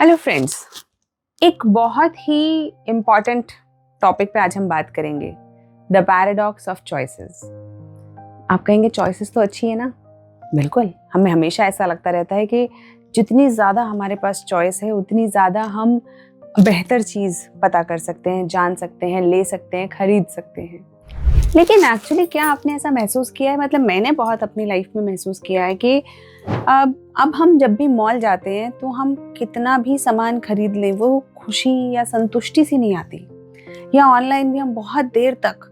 Hello friends, एक बहुत ही important topic पे आज हम बात करेंगे, द पैराडॉक्स ऑफ चॉइसेस। आप कहेंगे चॉइसेस तो अच्छी है ना? बिल्कुल, हमें हमेशा ऐसा लगता रहता है कि जितनी ज़्यादा हमारे पास चॉइस है उतनी ज़्यादा हम बेहतर चीज़ पता कर सकते हैं, जान सकते हैं, ले सकते हैं, खरीद सकते हैं। लेकिन एक्चुअली क्या आपने ऐसा महसूस किया है? मतलब मैंने बहुत अपनी लाइफ में महसूस किया है कि अब हम जब भी मॉल जाते हैं तो हम कितना भी सामान खरीद लें, वो खुशी या संतुष्टि सी नहीं आती। या ऑनलाइन भी हम बहुत देर तक,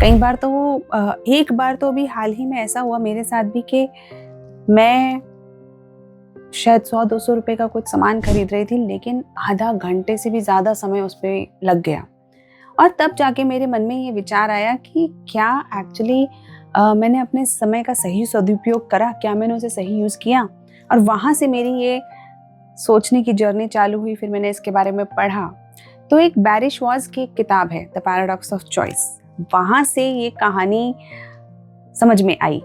कई बार तो एक बार तो अभी हाल ही में ऐसा हुआ मेरे साथ भी कि मैं शायद 100-200 रुपए का कुछ सामान खरीद रही थी, लेकिन आधा घंटे से भी ज़्यादा समय उस पर लग गया। और तब जाके मेरे मन में ये विचार आया कि क्या एक्चुअली मैंने अपने समय का सही सदुपयोग करा, क्या मैंने उसे सही यूज़ किया? और वहाँ से मेरी ये सोचने की जर्नी चालू हुई। फिर मैंने इसके बारे में पढ़ा। तो एक बैरिश वॉज की एक किताब है, द पैराडॉक्स ऑफ चॉइस। वहाँ से ये कहानी समझ में आई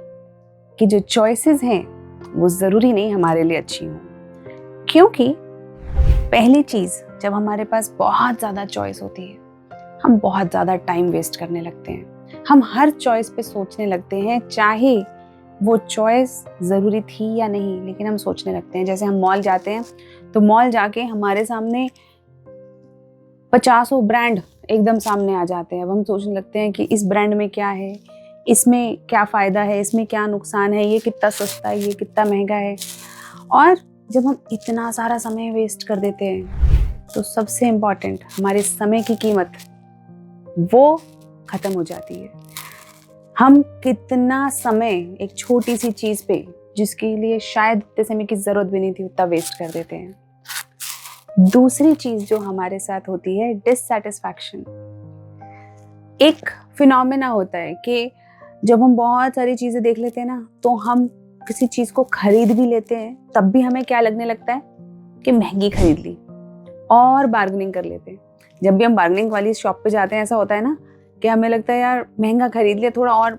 कि जो चॉइसेस हैं वो ज़रूरी नहीं हमारे लिए अच्छी हो। क्योंकि पहली चीज़, जब हमारे पास बहुत ज़्यादा चॉइस होती है हम बहुत ज़्यादा टाइम वेस्ट करने लगते हैं। हम हर चॉइस पे सोचने लगते हैं, चाहे वो चॉइस ज़रूरी थी या नहीं, लेकिन हम सोचने लगते हैं। जैसे हम मॉल जाते हैं तो मॉल जाके हमारे सामने 50 ब्रांड एकदम सामने आ जाते हैं। अब हम सोचने लगते हैं कि इस ब्रांड में क्या है, इसमें क्या फ़ायदा है, इसमें क्या नुकसान है, ये कितना सस्ता है, ये कितना महंगा है। और जब हम इतना सारा समय वेस्ट कर देते हैं तो सबसे इम्पॉर्टेंट, हमारे समय की कीमत वो खत्म हो जाती है। हम कितना समय एक छोटी सी चीज पे, जिसके लिए शायद इतने समय की जरूरत भी नहीं थी, उतना वेस्ट कर देते हैं। दूसरी चीज जो हमारे साथ होती है, डिससैटिस्फैक्शन। एक फिनोमेना होता है कि जब हम बहुत सारी चीजें देख लेते हैं ना, तो हम किसी चीज को खरीद भी लेते हैं, तब भी हमें क्या लगने लगता है कि महंगी खरीद ली, और बार्गेनिंग कर लेते हैं। जब भी हम बार्गेनिंग वाली शॉप पे जाते हैं, ऐसा होता है ना कि हमें लगता है यार महंगा खरीद लिया, थोड़ा और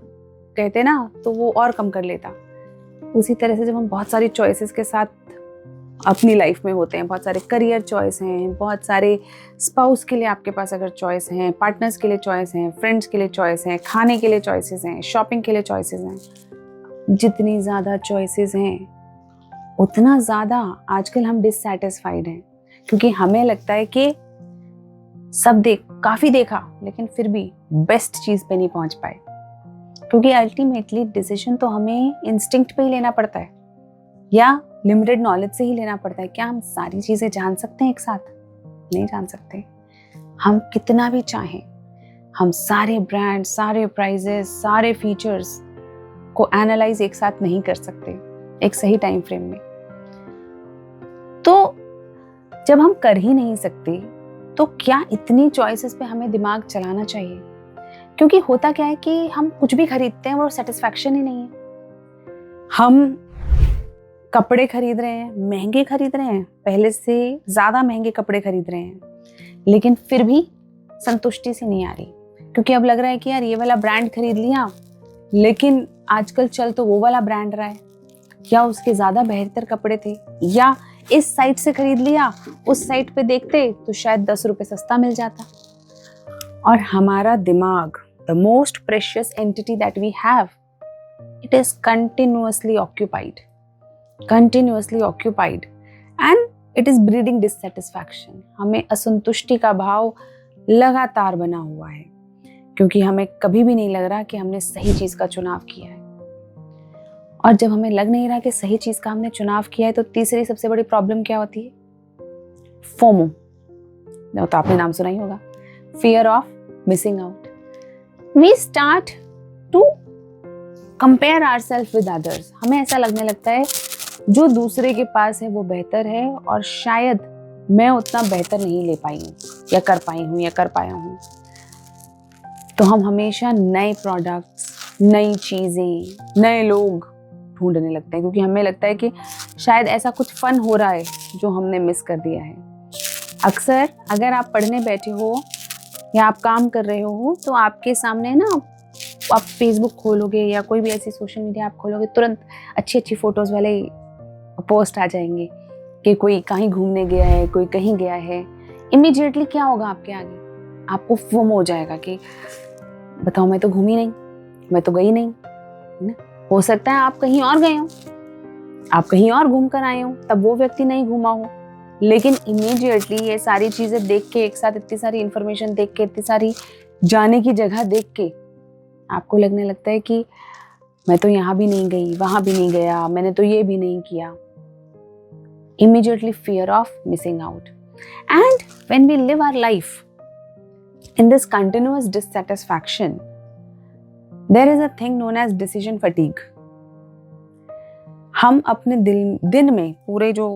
कहते हैं ना तो वो और कम कर लेता। उसी तरह से जब हम बहुत सारी चॉइसेस के साथ अपनी लाइफ में होते हैं, बहुत सारे करियर चॉइस हैं, बहुत सारे स्पाउस के लिए आपके पास अगर चॉइस हैं, पार्टनर्स के लिए चॉइस हैं, फ्रेंड्स के लिए चॉइस हैं, खाने के लिए चॉइसेस हैं, शॉपिंग के लिए चॉइसेस हैं। जितनी ज़्यादा चॉइसेस हैं उतना ज़्यादा आजकल हम डिससैटिस्फाइड हैं, क्योंकि हमें लगता है कि काफी देखा, लेकिन फिर भी बेस्ट चीज पे नहीं पहुंच पाए। क्योंकि अल्टीमेटली डिसीजन तो हमें इंस्टिंक्ट पे ही लेना पड़ता है, या लिमिटेड नॉलेज से ही लेना पड़ता है। क्या हम सारी चीजें जान सकते हैं एक साथ? नहीं जान सकते। हम कितना भी चाहें, हम सारे ब्रांड, सारे प्राइजेस, सारे फीचर्स को एनालाइज एक साथ नहीं कर सकते एक सही टाइम फ्रेम में। तो जब हम कर ही नहीं सकते तो क्या इतनी चॉइसेस पे हमें दिमाग चलाना चाहिए? क्योंकि होता क्या है कि हम कुछ भी खरीदते हैं, वो सेटिस्फैक्शन ही नहीं है। हम कपड़े खरीद रहे हैं, महंगे खरीद रहे हैं, पहले से ज़्यादा महंगे कपड़े खरीद रहे हैं, लेकिन फिर भी संतुष्टि सी नहीं आ रही। क्योंकि अब लग रहा है कि यार ये वाला ब्रांड खरीद लिया, लेकिन आजकल चल तो वो वाला ब्रांड रहा है, या उसके ज़्यादा बेहतर कपड़े थे, या इस साइट से खरीद लिया, उस साइट पे देखते तो शायद 10 रुपए सस्ता मिल जाता। और हमारा दिमाग, the most precious entity that we have, it is continuously occupied and it is breeding dissatisfaction. हमें असंतुष्टि का भाव लगातार बना हुआ है, क्योंकि हमें कभी भी नहीं लग रहा कि हमने सही चीज का चुनाव किया है। और जब हमें लग नहीं रहा कि सही चीज का हमने चुनाव किया है, तो तीसरी सबसे बड़ी प्रॉब्लम क्या होती है? फोमो। तो आपने नाम सुना ही होगा, fear of missing out. We start to compare ourselves with others. हमें ऐसा लगने लगता है जो दूसरे के पास है वो बेहतर है, और शायद मैं उतना बेहतर नहीं ले पाई हूँ, या कर पाई हूँ, या कर पाया हूँ। तो हम हमेशा नए प्रोडक्ट्स, नई चीजें, नए लोग ढूंढने लगते हैं, क्योंकि हमें लगता है कि शायद ऐसा कुछ फन हो रहा है जो हमने मिस कर दिया है। अक्सर अगर आप पढ़ने बैठे हो या आप काम कर रहे हो, तो आपके सामने ना, आप फेसबुक खोलोगे या कोई भी ऐसी सोशल मीडिया आप खोलोगे, तुरंत अच्छी अच्छी फोटोज वाले पोस्ट आ जाएंगे कि कोई कहीं घूमने गया है, कोई कहीं गया है, इमीडिएटली क्या होगा आपके आगे? आपको फोमो हो जाएगा कि बताओ मैं तो घूमी नहीं, मैं तो गई नहीं, है ना? हो सकता है आप कहीं और गए हो, आप कहीं और घूम कर आए हो, तब वो व्यक्ति नहीं घूमा हो, लेकिन इमीडिएटली ये सारी चीजें देख के, एक साथ इतनी सारी इंफॉर्मेशन देख के, इतनी सारी जाने की जगह देख के आपको लगने लगता है कि मैं तो यहाँ भी नहीं गई, वहां भी नहीं गया, मैंने तो ये भी नहीं किया. Immediately fear of missing out. And when we live our life in this continuous dissatisfaction, there is a thing known as decision fatigue. हम अपने दिन में पूरे जो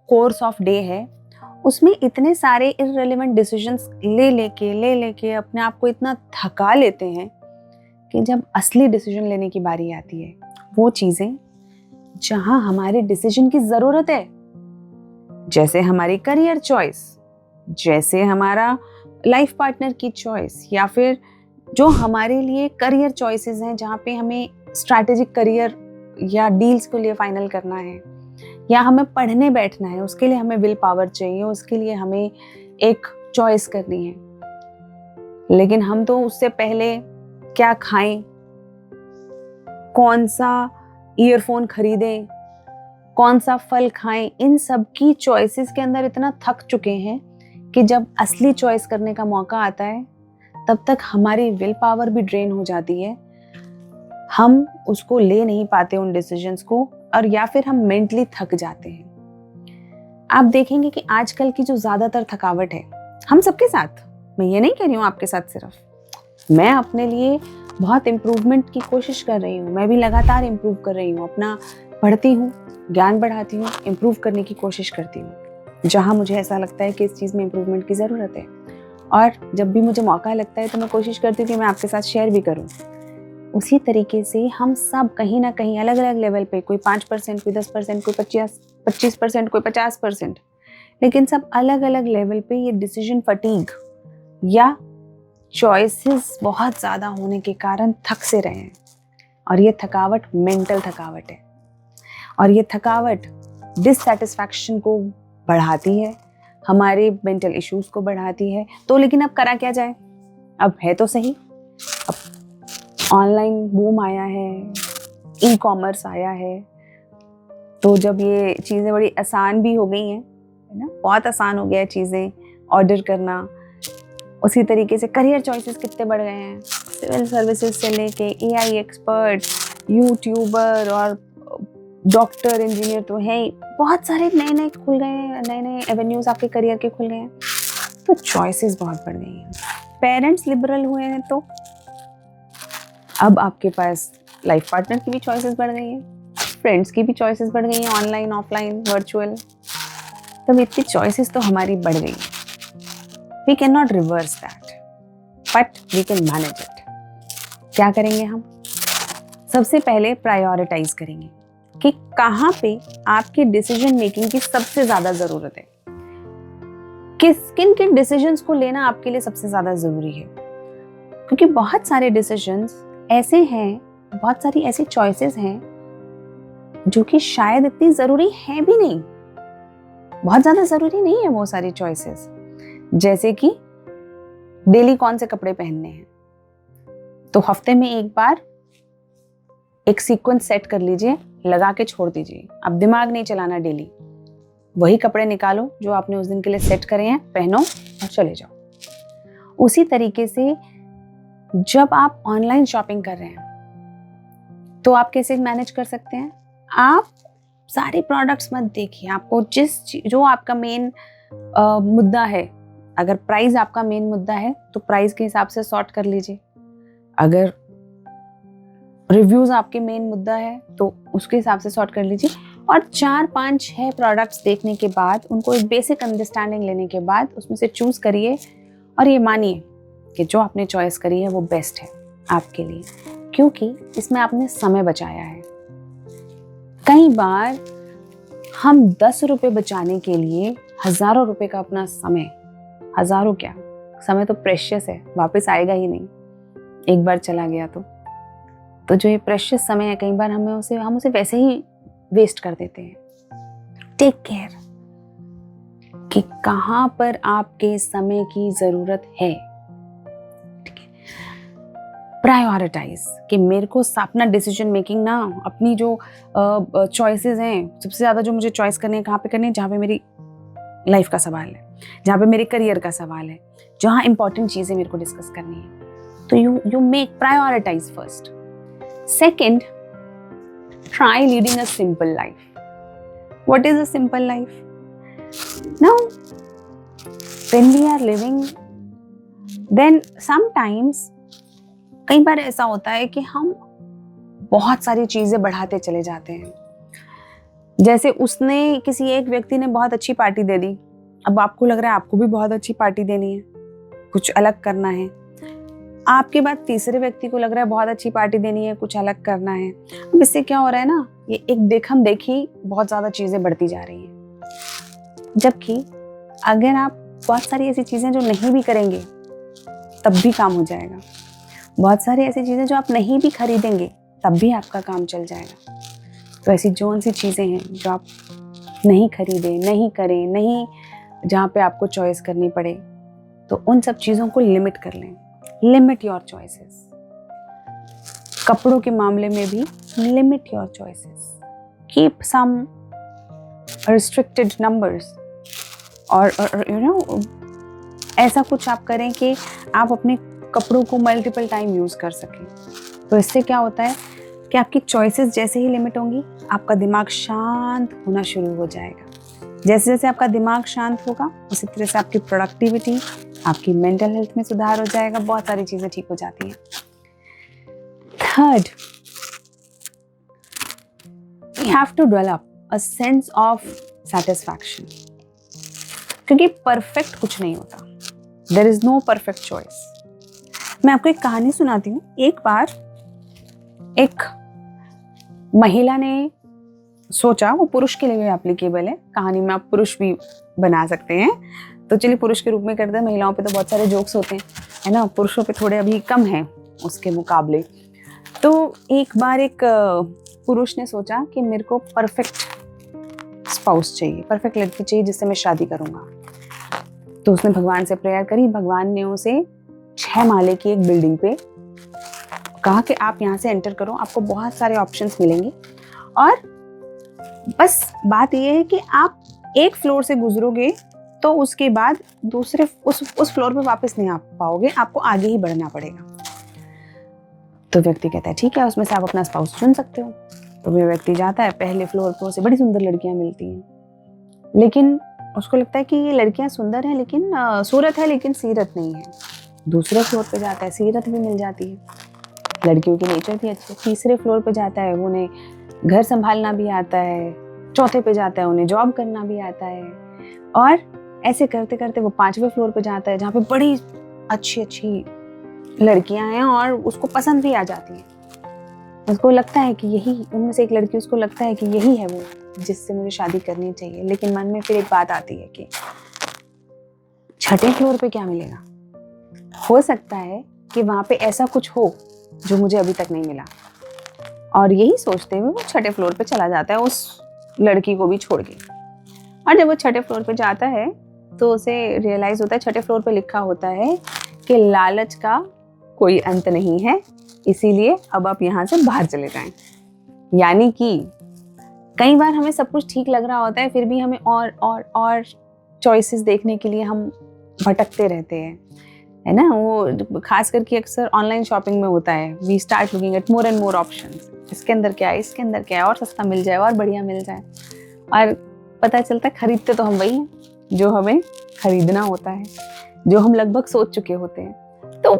कोर्स ऑफ डे है उसमें इतने सारे इररिलेवेंट डिसीजंस ले लेके अपने आप को इतना थका लेते हैं कि जब असली डिसीजन लेने की बारी आती है, वो चीजें जहां हमारे डिसीजन की जरूरत है, जैसे हमारी करियर चॉइस, जैसे हमारा लाइफ पार्टनर की चॉइस, या फिर जो हमारे लिए करियर चॉइसेस हैं जहाँ पे हमें स्ट्रैटेजिक करियर या डील्स के लिए फाइनल करना है, या हमें पढ़ने बैठना है, उसके लिए हमें विल पावर चाहिए, उसके लिए हमें एक चॉइस करनी है. लेकिन हम तो उससे पहले क्या खाएं, कौन सा ईयरफोन खरीदें, कौन सा फल खाएं, इन सब की चॉइसेस के अंदर इतना थक चुके हैं कि जब असली चॉइस करने का मौका आता है तब तक हमारी विल पावर भी ड्रेन हो जाती है. हम उसको ले नहीं पाते उन डिसीजंस को, और या फिर हम मेंटली थक जाते हैं. आप देखेंगे कि आजकल की जो ज्यादातर थकावट है, हम सबके साथ, मैं ये नहीं कह रही हूँ आपके साथ सिर्फ, मैं अपने लिए बहुत इम्प्रूवमेंट की कोशिश कर रही हूँ. मैं भी लगातार इम्प्रूव कर रही हूँ, अपना पढ़ती हूँ, ज्ञान बढ़ाती हूँ, इम्प्रूव करने की कोशिश करती हूँ जहाँ मुझे ऐसा लगता है कि इस चीज़ में इम्प्रूवमेंट की ज़रूरत है. और जब भी मुझे मौका लगता है तो मैं कोशिश करती हूँ कि मैं आपके साथ शेयर भी करूँ. उसी तरीके से हम सब कहीं ना कहीं अलग अलग लेवल पे, कोई 5%, कोई 10%, कोई 25%, कोई 50%, लेकिन सब अलग अलग लेवल पे ये डिसीजन फटीग या चॉइसेस बहुत ज़्यादा होने के कारण थक से रहे हैं. और ये थकावट मेंटल थकावट है, और ये थकावट डिससैटिस्फैक्शन को बढ़ाती है, हमारे मेंटल इश्यूज को बढ़ाती है. तो लेकिन अब करा क्या जाए? अब है तो सही, अब ऑनलाइन बूम आया है, ई कॉमर्स आया है, तो जब ये चीज़ें बड़ी आसान भी हो गई हैं, है ना, बहुत आसान हो गया है चीज़ें ऑर्डर करना. उसी तरीके से करियर चॉइसेस कितने बढ़ गए हैं, सिविल सर्विसेज से लेके एआई एक्सपर्ट, यूट्यूबर और डॉक्टर, इंजीनियर तो है ही, बहुत सारे नए नए खुल गए हैं, नए नए एवेन्यूज आपके करियर के खुल गए हैं. तो चॉइसेस बहुत बढ़ गई हैं. पेरेंट्स लिबरल हुए हैं तो अब आपके पास लाइफ पार्टनर की भी चॉइसेस बढ़ गई हैं, फ्रेंड्स की भी चॉइसेस बढ़ गई हैं, ऑनलाइन, ऑफलाइन, वर्चुअल. तब इतनी चॉइसेस तो हमारी बढ़ गई. We can not reverse that, but we can manage it. क्या करेंगे हम? सबसे पहले प्रायोरिटाइज करेंगे कि कहाँ पे आपकी डिसीजन मेकिंग की सबसे ज्यादा जरूरत है, किन किन डिसीजंस को लेना आपके लिए सबसे ज्यादा जरूरी है. क्योंकि बहुत सारे डिसीजंस ऐसे हैं, बहुत सारी ऐसी चॉइसेस हैं जो कि शायद इतनी जरूरी है भी नहीं, बहुत ज्यादा जरूरी नहीं है वो सारी चॉइसेस. जैसे कि डेली कौन से कपड़े पहनने हैं, तो हफ्ते में एक बार एक सीक्वेंस सेट कर लीजिए, लगा के छोड़ दीजिए. अब दिमाग नहीं चलाना, डेली वही कपड़े निकालो जो आपने उस दिन के लिए सेट करे हैं, पहनो और चले जाओ. उसी तरीके से जब आप ऑनलाइन शॉपिंग कर रहे हैं तो आप कैसे मैनेज कर सकते हैं? आप सारे प्रोडक्ट्स मत देखिए, आपको जो आपका मेन मुद्दा है, अगर प्राइस आपका मेन मुद्दा है तो प्राइस के हिसाब से सॉर्ट कर लीजिए. अगर रिव्यूज आपके मेन मुद्दा है तो उसके हिसाब से सॉर्ट कर लीजिए. और 4, 5, 6 प्रोडक्ट्स देखने के बाद, उनको एक बेसिक अंडरस्टैंडिंग लेने के बाद उसमें से चूज करिए और ये मानिए कि जो आपने चॉइस करी है वो बेस्ट है आपके लिए, क्योंकि इसमें आपने समय बचाया है. कई बार हम 10 रुपए बचाने के लिए हजारों रुपए का अपना समय, हजारों क्या, समय तो प्रेशियस है, वापस आएगा ही नहीं, एक बार चला गया तो जो ये प्रेशियस समय है, कई बार हम उसे वैसे ही वेस्ट कर देते हैं. टेक केयर, कि कहाँ पर आपके समय की जरूरत है। ठीक है, प्रायोरिटाइज कि मेरे को अपना डिसीजन मेकिंग ना, अपनी जो चॉइसेस हैं, सबसे ज़्यादा जो मुझे चॉइस करनी है कहाँ पे करनी है, जहाँ पे मेरी लाइफ का सवाल है, जहाँ पे मेरे करियर का सवाल है, जहाँ इंपॉर्टेंट चीज़ें मेरे को डिस्कस करनी है। तो you make prioritise first. Second, try leading a simple life. What is a simple life? Now when we are living, then sometimes, कई बार ऐसा होता है कि हम बहुत सारी चीजें बढ़ाते चले जाते हैं। जैसे उसने, किसी एक व्यक्ति ने बहुत अच्छी पार्टी दे दी, अब आपको लग रहा है आपको भी बहुत अच्छी पार्टी देनी है, कुछ अलग करना है। आपके बाद तीसरे व्यक्ति को लग रहा है बहुत अच्छी पार्टी देनी है, कुछ अलग करना है। अब इससे क्या हो रहा है ना, ये एक देखम देखी बहुत ज्यादा चीजें बढ़ती जा रही हैं। जबकि अगर आप बहुत सारी ऐसी चीजें जो नहीं भी करेंगे तब भी काम हो जाएगा, बहुत सारी ऐसी चीजें जो आप नहीं भी खरीदेंगे तब भी आपका काम चल जाएगा। तो ऐसी जो सी चीजें हैं जो आप नहीं खरीदें, नहीं करें, नहीं, जहाँ पे आपको चॉइस करनी पड़े, तो उन सब चीजों को लिमिट कर लें। Limit your choices. कपड़ों के मामले में भी limit your choices, keep some restricted numbers, और यू नो ऐसा कुछ आप करें कि आप अपने कपड़ों को मल्टीपल टाइम यूज कर सकें। तो इससे क्या होता है कि आपकी चॉइसेस जैसे ही लिमिट होंगी, आपका दिमाग शांत होना शुरू हो जाएगा। जैसे जैसे आपका दिमाग शांत होगा, उसी तरह से आपकी प्रोडक्टिविटी, आपकी मेंटल हेल्थ में सुधार हो जाएगा, बहुत सारी चीजें ठीक हो जाती हैं। Third, we have to develop a sense of satisfaction, क्योंकि परफेक्ट कुछ नहीं होता। There is no perfect choice. मैं आपको एक कहानी सुनाती हूँ। एक बार एक महिला ने सोचा, वो पुरुष के लिए भी एप्लीकेबल है, कहानी में आप पुरुष भी बना सकते हैं, तो चलिए पुरुष के रूप में करते हैं। महिलाओं पे तो बहुत सारे जोक्स होते हैं, है ना, पुरुषों पे थोड़े अभी कम हैं उसके मुकाबले। तो एक बार एक पुरुष ने सोचा कि मेरे को परफेक्ट स्पाउस चाहिए, परफेक्ट लड़की चाहिए जिससे मैं शादी करूंगा। तो उसने भगवान से प्रेयर करी। भगवान ने उसे 6 माले की एक बिल्डिंग पे कहा कि आप यहाँ से एंटर करो, आपको बहुत सारे ऑप्शंस मिलेंगे, और बस बात यह है कि आप एक फ्लोर से गुजरोगे तो उसके बाद दूसरे उस फ्लोर पे वापस नहीं आ पाओगे, आपको आगे ही बढ़ना पड़ेगा। तो व्यक्ति कहता है ठीक है, उसमें से आप अपना स्पाउस चुन सकते हो। तो वह व्यक्ति जाता है, पहले फ्लोर पे उसे बड़ी सुंदर लड़कियां मिलती हैं, लेकिन उसको लगता है कि ये लड़कियां सुंदर हैं, लेकिन सूरत है लेकिन सीरत नहीं है। दूसरे फ्लोर पे जाता है, सीरत भी मिल जाती है, लड़कियों की नेचर भी अच्छी है। तीसरे फ्लोर पे जाता है, उन्हें घर संभालना भी आता है। चौथे पे जाता है, उन्हें जॉब करना भी आता है। और ऐसे करते करते वो 5वें फ्लोर पे जाता है, जहाँ पे बड़ी अच्छी अच्छी लड़कियां हैं और उसको पसंद भी आ जाती हैं। उसको लगता है कि यही, उनमें से एक लड़की, उसको लगता है कि यही है वो जिससे मुझे शादी करनी चाहिए। लेकिन मन में फिर एक बात आती है कि 6ठे फ्लोर पे क्या मिलेगा, हो सकता है कि वहां पे ऐसा कुछ हो जो मुझे अभी तक नहीं मिला। और यही सोचते हुए वो 6ठे फ्लोर पे चला जाता है, उस लड़की को भी छोड़ के। और जब वो 6ठे फ्लोर पे जाता है तो उसे रियलाइज होता है, 6ठे फ्लोर पे लिखा होता है कि लालच का कोई अंत नहीं है, इसीलिए अब आप यहाँ से बाहर चले जाएं। यानी कि कई बार हमें सब कुछ ठीक लग रहा होता है, फिर भी हमें और चॉइसेस देखने के लिए हम भटकते रहते हैं, है ना। वो खास करके अक्सर ऑनलाइन शॉपिंग में होता है, we start looking at more and more options. इसके अंदर क्या है, इसके अंदर क्या है, और सस्ता मिल जाए और बढ़िया मिल जाए, और पता चलता है खरीदते तो हम वही हैं जो हमें खरीदना होता है, जो हम लगभग सोच चुके होते हैं। तो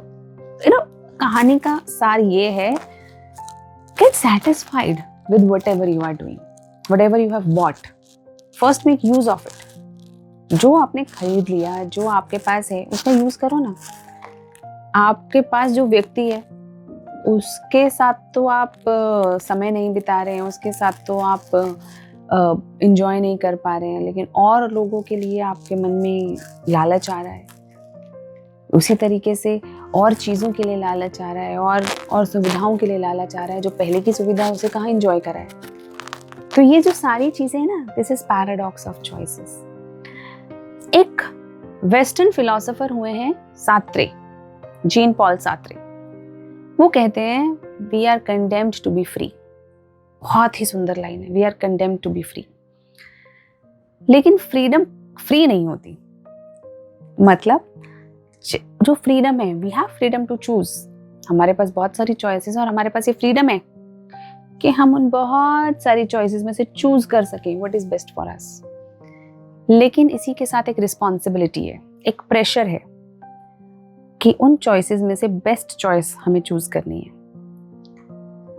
कहानी का सार ये है, get satisfied with whatever you are doing, whatever you have bought, first make use of it. जो आपने खरीद लिया, जो आपके पास है, उसका यूज करो ना। आपके पास जो व्यक्ति है उसके साथ तो आप समय नहीं बिता रहे हैं, उसके साथ तो आप इंजॉय नहीं कर पा रहे हैं, लेकिन और लोगों के लिए आपके मन में लालच आ रहा है। उसी तरीके से और चीज़ों के लिए लालच आ रहा है, और सुविधाओं के लिए लालच आ रहा है। जो पहले की सुविधा है उसे कहाँ इंजॉय करा है। तो ये जो सारी चीज़ें हैं ना, this is paradox of choices. एक वेस्टर्न फिलोसोफर हुए हैं सात्रे, जीन पॉल सात्रे। वो कहते हैं we are condemned to be free. बहुत ही सुंदर लाइन है, we are condemned to be free. लेकिन फ्रीडम फ्री नहीं होती। मतलब जो फ्रीडम है, we have freedom to choose. हमारे पास बहुत सारी चॉइसेस और हमारे पास ये फ्रीडम है कि हम उन बहुत सारी चॉइसेस में से चूज कर सकें what is best for us. लेकिन इसी के साथ एक रिस्पॉन्सिबिलिटी है, एक प्रेशर है कि उन चॉइसेस में से बेस्ट चॉइस हमें चूज करनी है।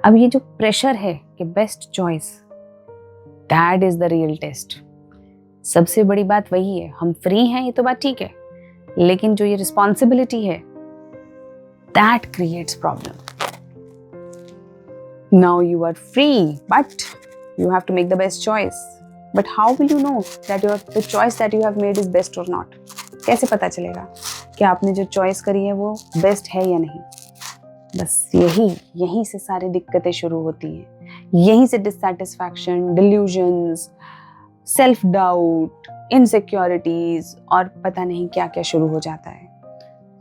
अब ये जो प्रेशर है कि best choice, that is the real test. सबसे बड़ी बात वही है, हम फ्री हैं ये तो बात ठीक है, लेकिन जो ये रिस्पॉन्सिबिलिटी है that creates problem. Now you are free but you have to make the best choice, but how will you know that the choice that you have made is best or not? कैसे पता चलेगा कि आपने जो choice करी है वो best है या नहीं? बस यहीं से सारी दिक्कतें शुरू होती हैं। यहीं से dissatisfaction, delusions, self doubt, insecurities और पता नहीं क्या क्या शुरू हो जाता है।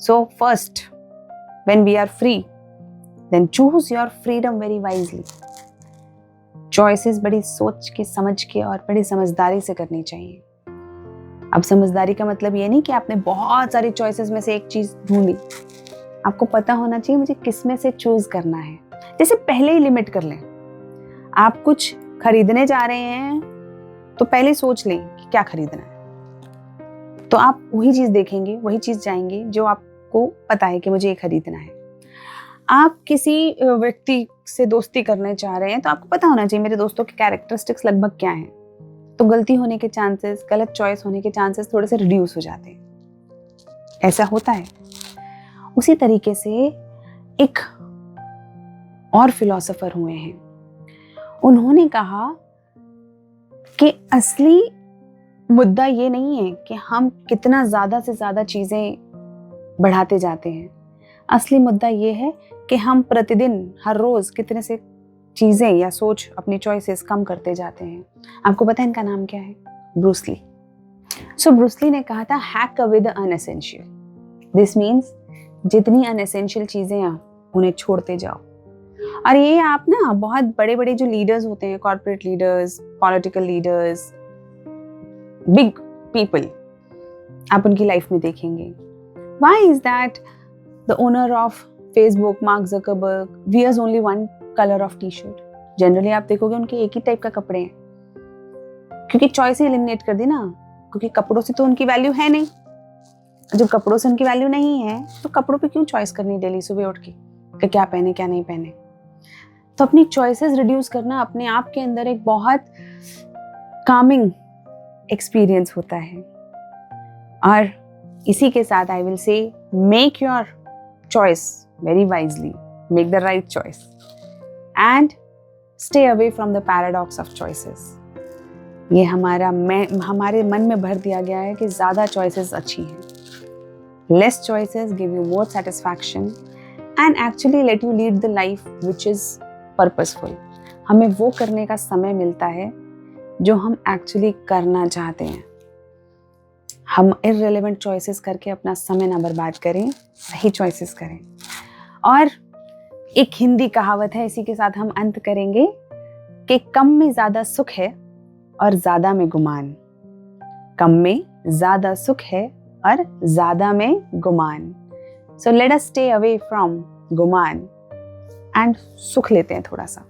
So first, when we are free, then choose your freedom very wisely. Choices बड़ी सोच के, समझ के और बड़ी समझदारी से करनी चाहिए। अब समझदारी का मतलब ये नहीं कि आपने बहुत सारी चॉइसेस में से एक चीज ढूंढी। आपको पता होना चाहिए मुझे किस में से चूज करना है। जैसे पहले ही लिमिट कर लें, आप कुछ खरीदने जा रहे हैं तो पहले सोच लें कि क्या खरीदना है, तो आप वही चीज देखेंगे, वही चीज जाएंगे जो आपको पता है कि मुझे ये खरीदना है। आप किसी व्यक्ति से दोस्ती करने चाह रहे हैं तो आपको पता होना चाहिए मेरे दोस्तों के कैरेक्टरिस्टिक्स लगभग क्या हैं, तो गलती होने के चांसेस, गलत चॉइस होने के चांसेस थोड़े से रिड्यूस हो जाते हैं। ऐसा होता है। उसी तरीके से एक और फिलोसोफर हुए हैं, उन्होंने कहा कि असली मुद्दा ये नहीं है कि हम कितना ज्यादा से ज्यादा चीजें बढ़ाते जाते हैं। असली मुद्दा ये है कि हम प्रतिदिन, हर रोज कितने से चीजें या सोच, अपनी चॉइसेस कम करते जाते हैं। आपको पता है इनका नाम क्या है? Bruce Lee. सो ब्रूस ली ने कहा था hack away the unessential. This means जितनी अनएसेंशियल चीजें हैं उन्हें छोड़ते जाओ। और ये आप ना बहुत बड़े बड़े जो लीडर्स होते हैं, corporate leaders, political leaders, big people, आप उनकी लाइफ में देखेंगे। Why is that the owner of Facebook, mark Zuckerberg, wears only one color of t-shirt? Generally आप देखोगे उनके एक ही टाइप का कपड़े हैं, क्योंकि चॉइस ही एलिमिनेट कर दी ना, क्योंकि कपड़ों से तो उनकी वैल्यू है नहीं। जब कपड़ों से उनकी वैल्यू नहीं है तो कपड़ों पे क्यों चॉइस करनी डेली सुबह उठ के कि क्या पहने क्या नहीं पहने? तो अपनी चॉइसेस रिड्यूस करना अपने आप के अंदर एक बहुत कामिंग एक्सपीरियंस होता है। और इसी के साथ I will say make your choice very wisely, make the right choice and stay away from the paradox of choices. ये हमारे मन में भर दिया गया है कि ज़्यादा choices अच्छी हैं. Less choices give you more satisfaction and actually let you lead the life which is purposeful. हमें वो करने का समय मिलता है जो हम actually करना चाहते हैं। हम irrelevant choices करके अपना समय ना बर्बाद करें, सही choices करें। और एक हिंदी कहावत है, इसी के साथ हम अंत करेंगे कि कम में ज़्यादा सुख है और ज़्यादा में गुमान। कम में ज़्यादा सुख है और ज़्यादा में गुमान। So let us stay away from Guman and सुख लेते हैं थोड़ा सा।